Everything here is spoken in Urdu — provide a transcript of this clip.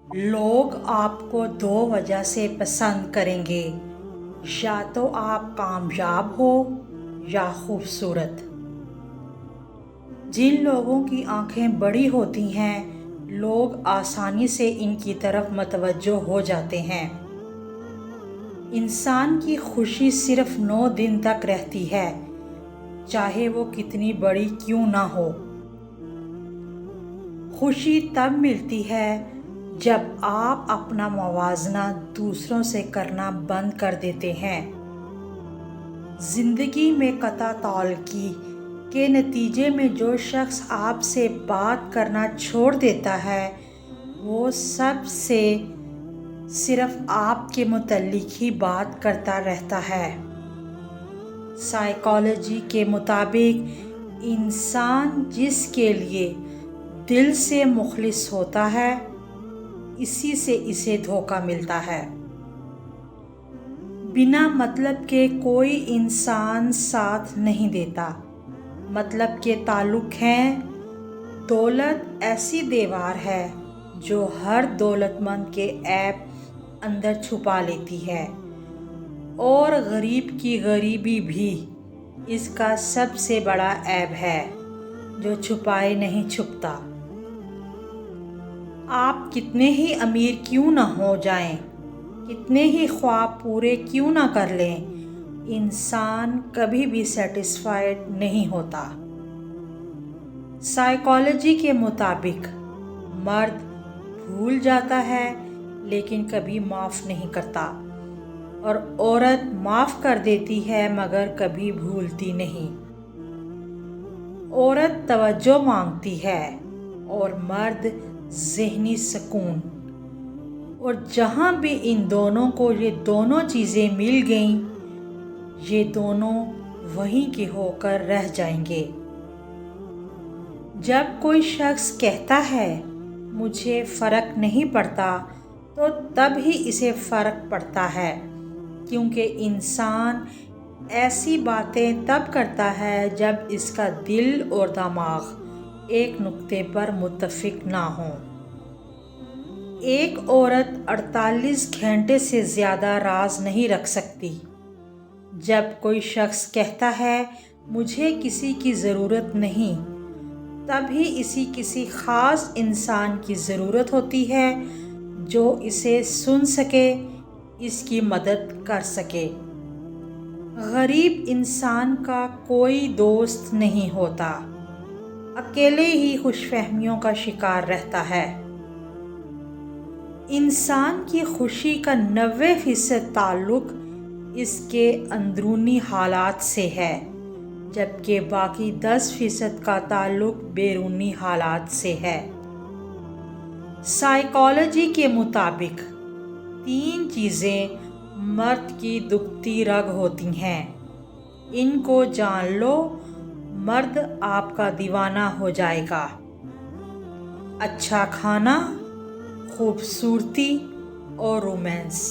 لوگ آپ کو دو وجہ سے پسند کریں گے، یا تو آپ کامیاب ہو یا خوبصورت۔ جن لوگوں کی آنکھیں بڑی ہوتی ہیں، لوگ آسانی سے ان کی طرف متوجہ ہو جاتے ہیں۔ انسان کی خوشی صرف 9 دن تک رہتی ہے، چاہے وہ کتنی بڑی کیوں نہ ہو۔ خوشی تب ملتی ہے جب آپ اپنا موازنہ دوسروں سے کرنا بند کر دیتے ہیں۔ زندگی میں قطع تعلقی کے نتیجے میں جو شخص آپ سے بات کرنا چھوڑ دیتا ہے، وہ سب سے صرف آپ کے متعلق ہی بات کرتا رہتا ہے۔ سائیکالوجی کے مطابق انسان جس کے لیے دل سے مخلص ہوتا ہے، اسی سے اسے دھوکہ ملتا ہے۔ بنا مطلب کے کوئی انسان ساتھ نہیں دیتا۔ مطلب کے تعلق ہیں۔ دولت ایسی دیوار ہے جو ہر دولت مند کے عیب اندر چھپا لیتی ہے، اور غریب کی غریبی بھی اس کا سب سے بڑا عیب ہے جو چھپائے نہیں چھپتا۔ آپ کتنے ہی امیر کیوں نہ ہو جائیں، کتنے ہی خواب پورے کیوں نہ کر لیں، انسان کبھی بھی سیٹسفائیڈ نہیں ہوتا۔ سائیکالوجی کے مطابق مرد بھول جاتا ہے لیکن کبھی معاف نہیں کرتا، اور عورت معاف کر دیتی ہے مگر کبھی بھولتی نہیں۔ عورت توجہ مانگتی ہے اور مرد ذہنی سکون، اور جہاں بھی ان دونوں کو یہ دونوں چیزیں مل گئیں، یہ دونوں وہیں کے ہو کر رہ جائیں گے۔ جب کوئی شخص کہتا ہے مجھے فرق نہیں پڑتا، تو تب ہی اسے فرق پڑتا ہے، کیونکہ انسان ایسی باتیں تب کرتا ہے جب اس کا دل اور دماغ ایک نقطے پر متفق نہ ہوں۔ ایک عورت 48 گھنٹے سے زیادہ راز نہیں رکھ سکتی۔ جب کوئی شخص کہتا ہے مجھے کسی کی ضرورت نہیں، تب ہی اسے کسی خاص انسان کی ضرورت ہوتی ہے جو اسے سن سکے، اس کی مدد کر سکے۔ غریب انسان کا کوئی دوست نہیں ہوتا، اکیلے ہی خوش فہمیوں کا شکار رہتا ہے۔ انسان کی خوشی کا 90% تعلق اس کے اندرونی حالات سے ہے، جبکہ باقی 10% کا تعلق بیرونی حالات سے ہے۔ سائیکالوجی کے مطابق 3 چیزیں مرد کی دکھتی رگ ہوتی ہیں، ان کو جان لو، مرد آپ کا دیوانہ ہو جائے گا: اچھا کھانا، خوبصورتی اور رومانس۔